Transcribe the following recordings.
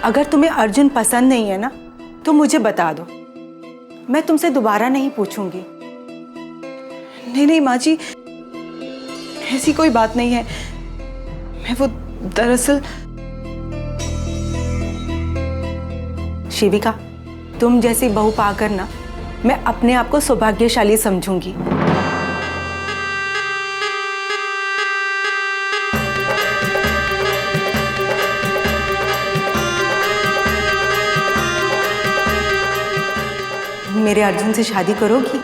अगर तुम्हें अर्जुन पसंद नहीं है ना तो मुझे बता दो, मैं तुमसे दोबारा नहीं पूछूंगी। नहीं नहीं माँ जी, ऐसी कोई बात नहीं है। मैं वो दरअसल शिविका, तुम जैसी बहू पाकर ना मैं अपने आप को सौभाग्यशाली समझूंगी। मेरे अर्जुन से शादी करोगी?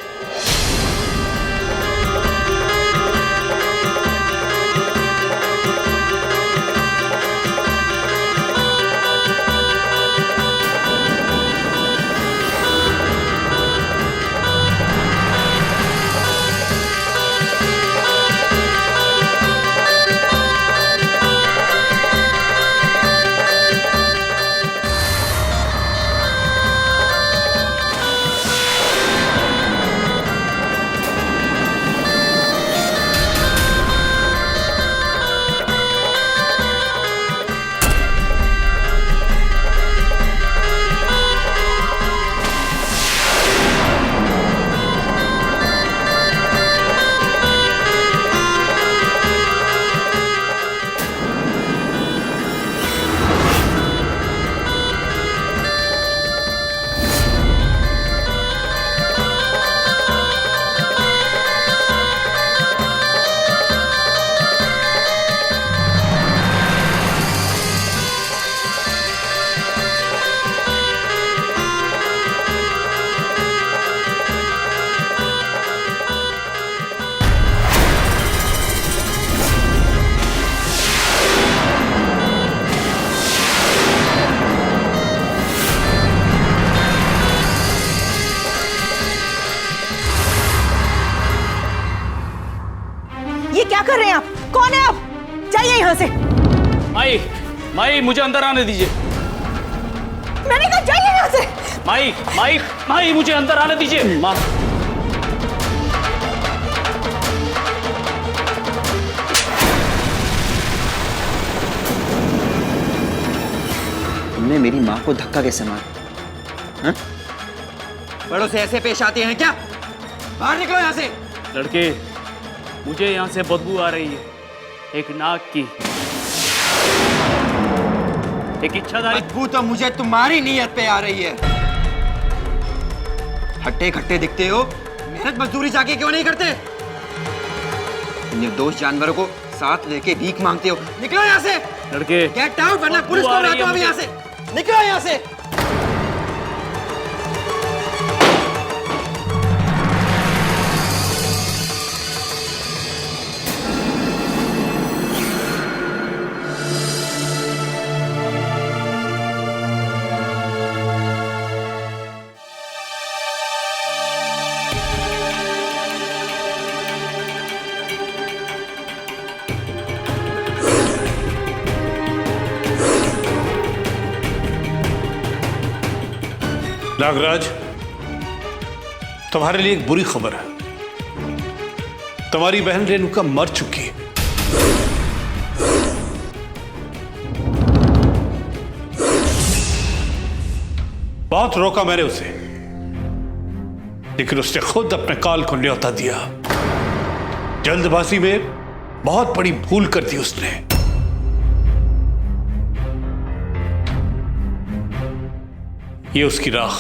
ये क्या कर रहे हैं आप? कौन है आप? जाइए यहाँ से। माई, माई मुझे अंदर आने दीजिए। मैंने कहा जाइए यहाँ से। माई, माई, माई मुझे अंदर आने दीजिए। माँ, तुमने मेरी माँ को धक्का कैसे मारा? बड़ों से ऐसे पेश आते हैं क्या? बाहर निकलो यहाँ से। लड़के, मुझे यहाँ से बदबू आ रही है, एक नाक की, एक इच्छाधारी। बदबू तो मुझे तुम्हारी नीयत पे आ रही है। हट्टे खट्टे दिखते हो, मेहनत मजदूरी जाके क्यों नहीं करते? निर्दोष जानवरों को साथ लेके भीख मांगते हो। निकलो यहाँ से। लड़के, गेट आउट, वरना पुलिस को बुलाता हूँ यहाँ से। निकलो यहाँ से। नागराज, तुम्हारे लिए एक बुरी खबर है। तुम्हारी बहन रेणुका मर चुकी है। बहुत रोका मैंने उसे, लेकिन उसने खुद अपने काल को न्योता दिया। जल्दबाजी में बहुत बड़ी भूल कर दी उसने। ये उसकी राख।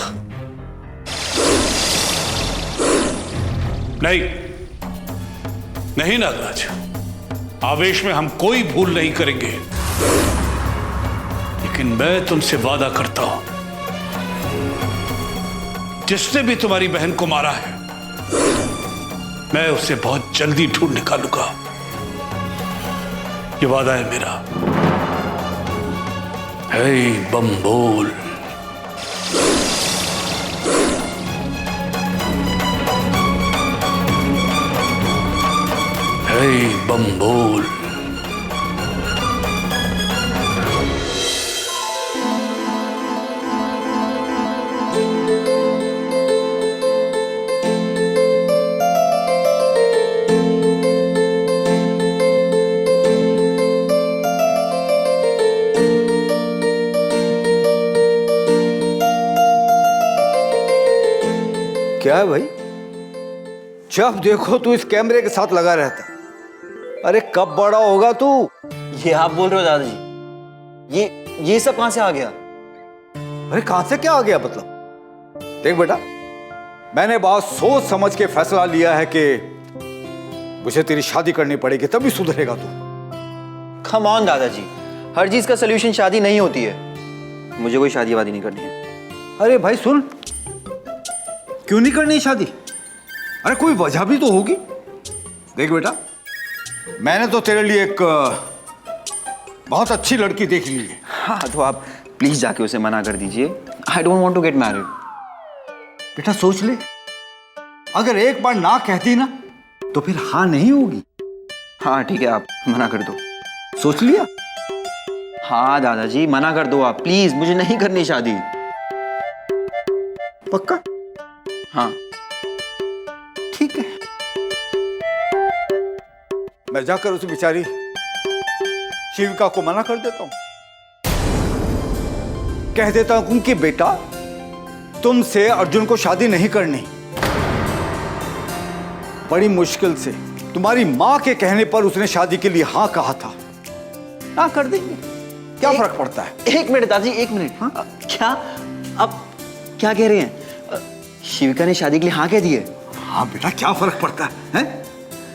नहीं नहीं नागराज, आवेश में हम कोई भूल नहीं करेंगे, लेकिन मैं तुमसे वादा करता हूं, जिसने भी तुम्हारी बहन को मारा है मैं उसे बहुत जल्दी ढूंढ निकालूंगा। ये वादा है मेरा। हे बम बोल। हे बम बोल। क्या है भाई? जब देखो तू इस कैमरे के साथ लगा रहता। अरे कब बड़ा होगा तू? ये आप बोल रहे हो दादाजी? ये सब कहां से आ गया? अरे कहां से क्या आ गया मतलब? देख बेटा, मैंने बहुत सोच समझ के फैसला लिया है कि मुझे तेरी शादी करनी पड़ेगी, तभी सुधरेगा तू। कम ऑन दादाजी, हर चीज का सलूशन शादी नहीं होती है। मुझे कोई शादी वादी नहीं करनी है। अरे भाई सुन, क्यों नहीं करनी शादी? अरे कोई वजह भी तो होगी। देख बेटा, मैंने तो तेरे लिए एक बहुत अच्छी लड़की देख ली है। हाँ तो आप प्लीज जाके उसे मना कर दीजिए। I don't want to get married. बेटा सोच ले, अगर एक बार ना कहती ना तो फिर हाँ नहीं होगी। हाँ ठीक है, आप मना कर दो। सोच लिया? हाँ दादाजी मना कर दो आप प्लीज, मुझे नहीं करनी शादी। पक्का? हाँ ठीक है, मैं जाकर उस बेचारी शिविका को मना कर देता हूं। कह देता हूं कि बेटा तुमसे अर्जुन को शादी नहीं करनी। बड़ी मुश्किल से तुम्हारी मां के कहने पर उसने शादी के लिए हाँ कहा था। हाँ कर देंगे, क्या फर्क पड़ता है? एक मिनट दादाजी, एक मिनट। हाँ? क्या आप क्या कह रहे हैं? शिविका ने शादी के लिए हाँ कह दी है? हाँ बेटा, क्या फर्क पड़ता है?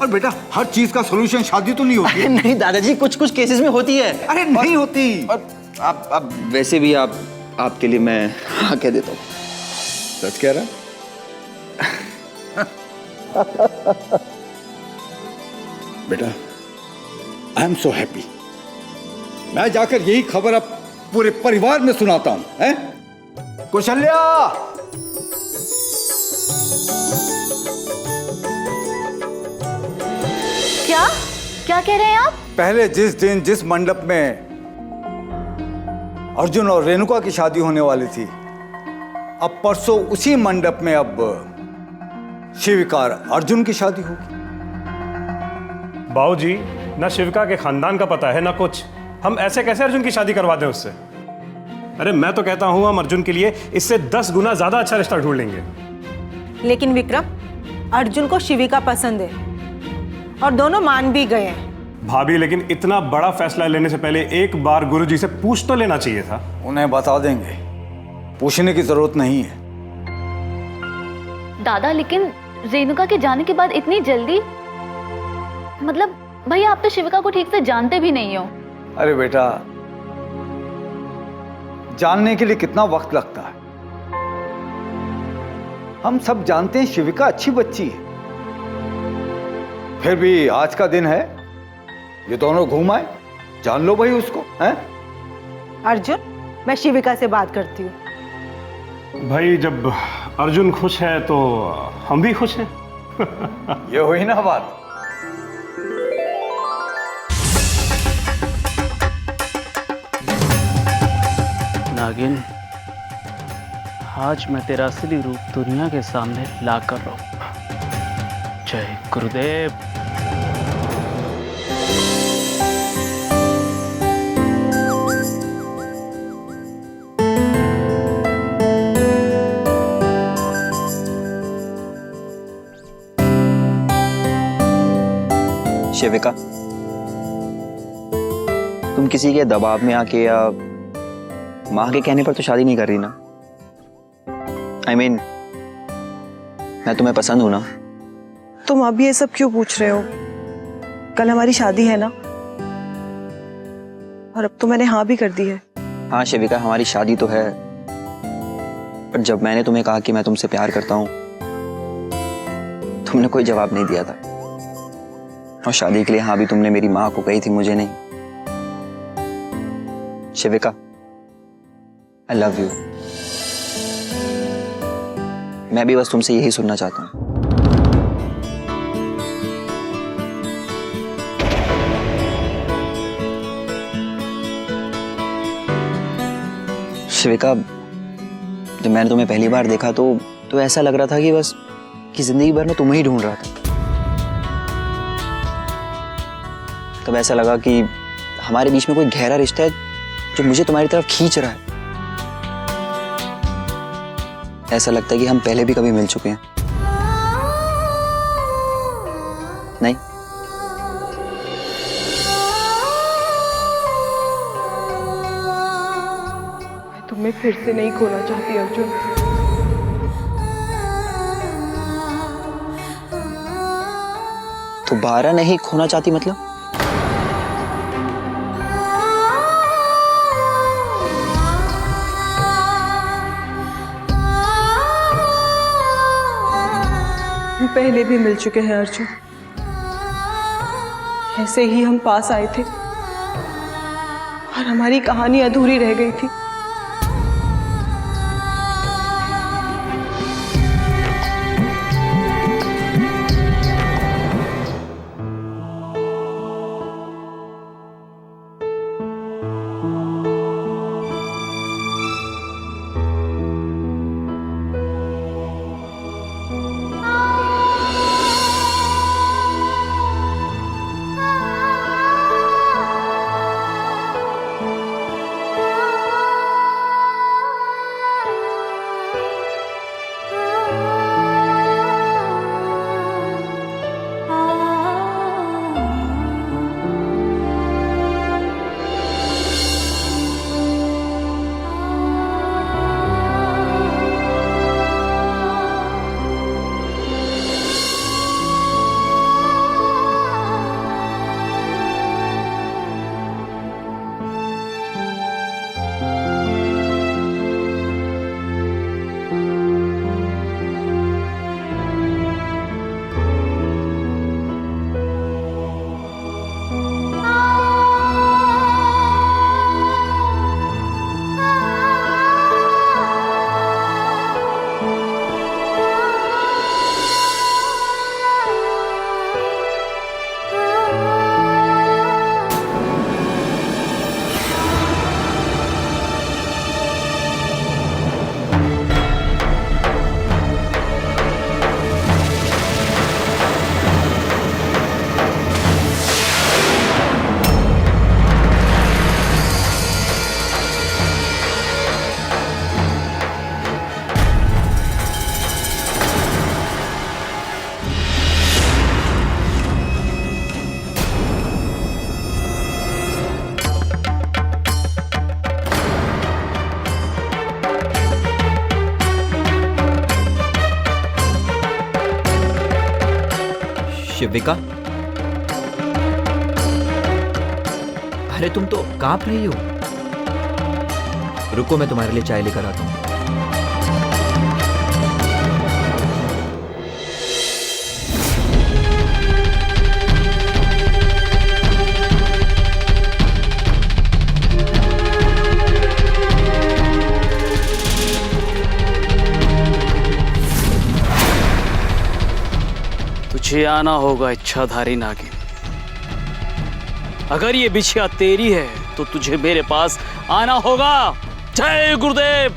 और बेटा हर चीज का सॉल्यूशन शादी तो नहीं होती है। नहीं दादाजी, कुछ कुछ केसेस में होती है। अरे नहीं होती। और आप वैसे भी आपके लिए मैं हाँ कह देता हूँ। सच कह रहा? बेटा आई एम सो हैप्पी। मैं जाकर यही खबर अब पूरे परिवार में सुनाता हूं। हैं? कौशल्या, क्या क्या कह रहे हैं आप? पहले जिस दिन जिस मंडप में अर्जुन और रेणुका की शादी होने वाली थी, अब परसों उसी मंडप में अब शिविका और अर्जुन की शादी होगी। बाबूजी, ना शिविका के खानदान का पता है ना कुछ। हम ऐसे कैसे अर्जुन की शादी करवा दें उससे? अरे मैं तो कहता हूं हम अर्जुन के लिए इससे 10 गुना ज्यादा अच्छा रिश्ता ढूंढ लेंगे। लेकिन विक्रम, अर्जुन को शिविका पसंद है और दोनों मान भी गए हैं। भाभी, लेकिन इतना बड़ा फैसला लेने से पहले एक बार गुरुजी से पूछ तो लेना चाहिए था। उन्हें बता देंगे, पूछने की जरूरत नहीं है। दादा, लेकिन रेणुका के जाने के बाद इतनी जल्दी? मतलब भैया, आप तो शिविका को ठीक से जानते भी नहीं हो। अरे बेटा, जानने के लिए कितना वक्त लगता है? हम सब जानते हैं शिविका अच्छी बच्ची है। फिर भी आज का दिन है, ये दोनों घूम आए, जान लो भाई उसको। हैं? अर्जुन, मैं शिविका से बात करती हूँ। भाई, जब अर्जुन खुश है तो हम भी खुश हैं। ये हुई ना बात। नागिन, आज मैं तेरा असली रूप दुनिया के सामने ला कर रहूंगा। जय गुरुदेव। शिविका, तुम किसी के दबाव में आके या माँ के कहने पर तो शादी नहीं कर रही ना? I mean, मैं तुम्हें पसंद हूं ना? तुम अभी ये सब क्यों पूछ रहे हो? कल हमारी शादी है ना, और अब तो मैंने हाँ भी कर दी है। हाँ शिविका, हमारी शादी तो है, पर जब मैंने तुम्हें कहा कि मैं तुमसे प्यार करता हूं, तुमने कोई जवाब नहीं दिया था। और शादी के लिए हाँ भी तुमने मेरी माँ को कही थी, मुझे नहीं। शिविका, आई लव यू। मैं भी बस तुमसे यही सुनना चाहता हूं। शिविका, जब मैंने तुम्हें पहली बार देखा तो ऐसा लग रहा था कि बस कि जिंदगी भर में तुम्हें ही ढूंढ रहा था। तब ऐसा लगा कि हमारे बीच में कोई गहरा रिश्ता है जो मुझे तुम्हारी तरफ खींच रहा है। ऐसा लगता है कि हम पहले भी कभी मिल चुके हैं। नहीं? मैं तुम्हें फिर से नहीं खोना चाहती अर्जुन। दोबारा नहीं खोना चाहती मतलब? हम पहले भी मिल चुके हैं अर्जुन। ऐसे ही हम पास आए थे और हमारी कहानी अधूरी रह गई थी। शिविका, अरे तुम तो कांप रही हो। रुको, मैं तुम्हारे लिए चाय लेकर आता हूं। तुझे आना होगा इच्छाधारी नागिन। अगर ये बिछिया तेरी है तो तुझे मेरे पास आना होगा। जय गुरुदेव।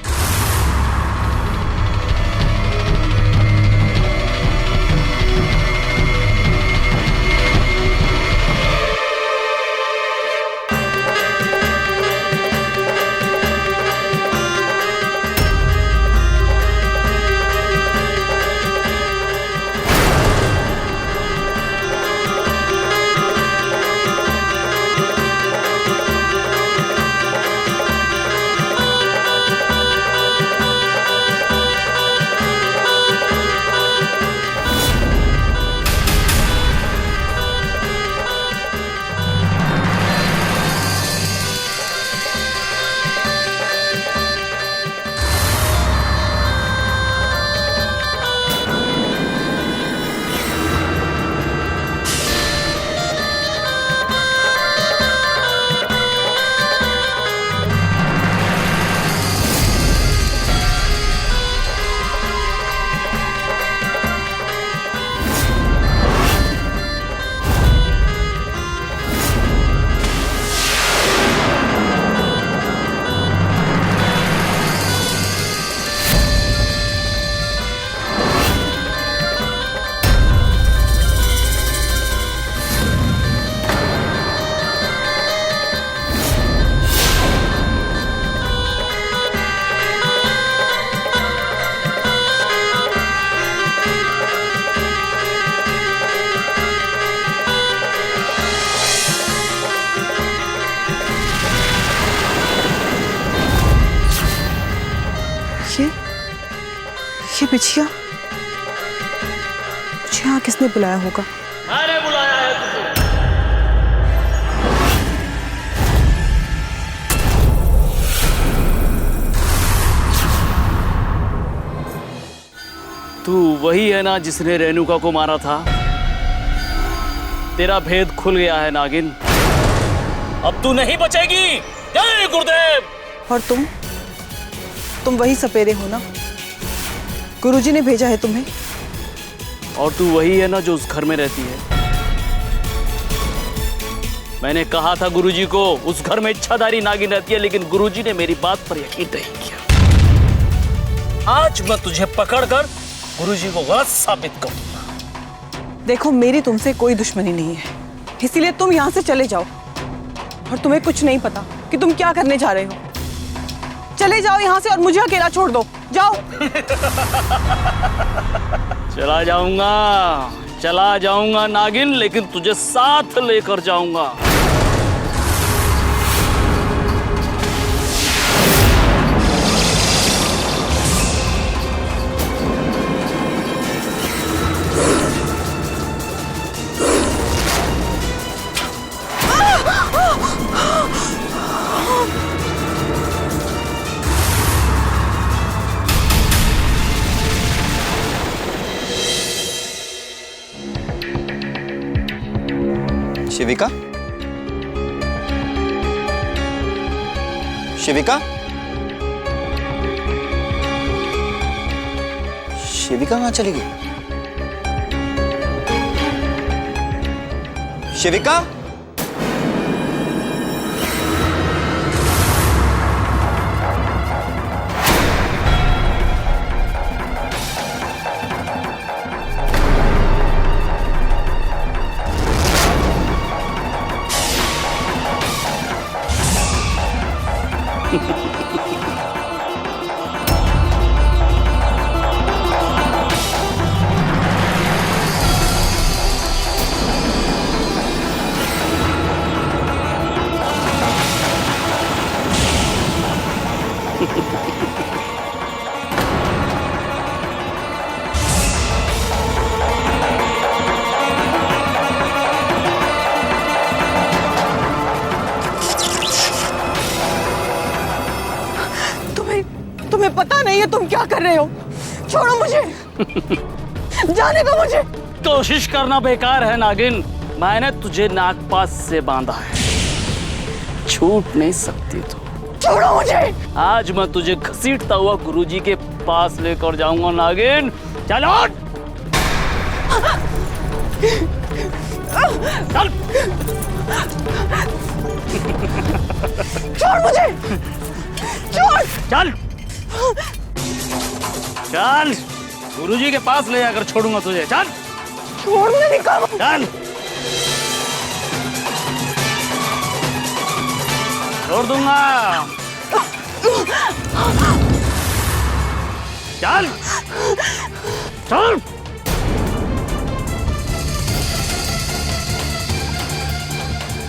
ये बिछिया मुझे यहाँ किसने बुलाया होगा? मैंने बुलाया है तुझे। तू वही है ना जिसने रेणुका को मारा था? तेरा भेद खुल गया है नागिन, अब तू नहीं बचेगी। जय गुरुदेव। और तुम वही सपेरे हो ना? गुरुजी ने भेजा है तुम्हें। और तू वही है ना जो उस घर में रहती है? मैंने कहा था गुरुजी को उस घर में इच्छाधारी नागिन रहती है, लेकिन गुरुजी ने मेरी बात पर यकीन नहीं किया। आज मैं तुझे पकड़कर गुरुजी को गलत साबित करूंगा। देखो, मेरी तुमसे कोई दुश्मनी नहीं है, इसीलिए तुम यहाँ से चले जाओ। और तुम्हें कुछ नहीं पता कि तुम क्या करने जा रहे हो। चले जाओ यहाँ से और मुझे अकेला छोड़ दो। जाओ। चला जाऊंगा नागिन, लेकिन तुझे साथ लेकर जाऊंगा। शिविका? शिविका? शिविका कहाँ चली गई? शिविका? तुम्हें पता नहीं है तुम क्या कर रहे हो। छोड़ो मुझे। जाने दो मुझे। कोशिश करना बेकार है नागिन, मैंने तुझे नागपास से बांधा है, छूट नहीं सकती तू। छोड़ो मुझे। आज मैं तुझे घसीटता हुआ गुरुजी के पास लेकर जाऊंगा नागिन। चलो चल। छोड़ मुझे। छोड़। चल चल, गुरुजी के पास ले जाकर छोड़ूंगा तुझे। चल। छोड़ने नहीं कहा। चल, छोड़ दूंगा। चल चल।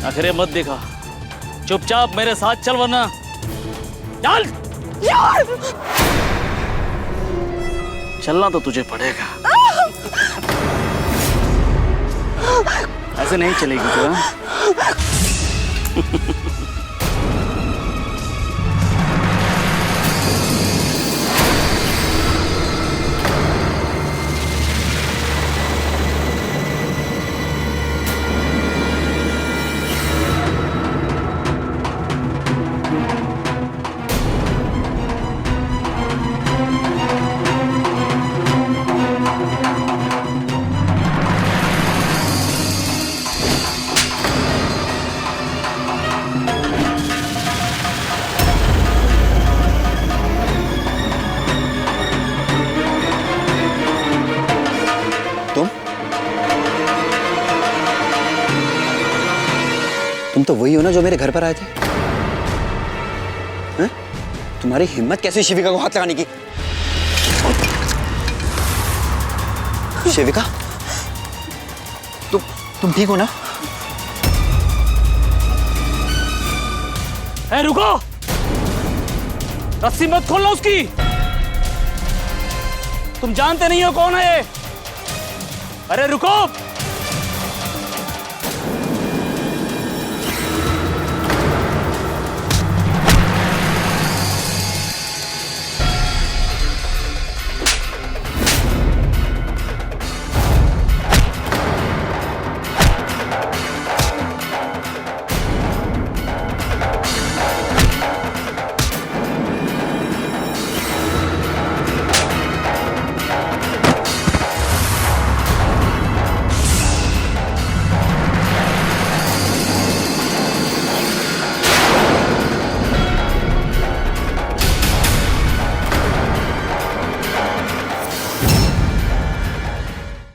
आखिर मत देखा, चुपचाप मेरे साथ चल, वरना चल। चलना तो तुझे पड़ेगा, ऐसे नहीं चलेगी तू। तुम तो वही हो ना जो मेरे घर पर आए थे? हैं? तुम्हारी हिम्मत कैसे शिविका को हाथ लगाने की? शिविका, तुम ठीक हो ना? ए, रुको, रस्सी मत खोलना उसकी। तुम जानते नहीं हो कौन है ये? अरे रुको!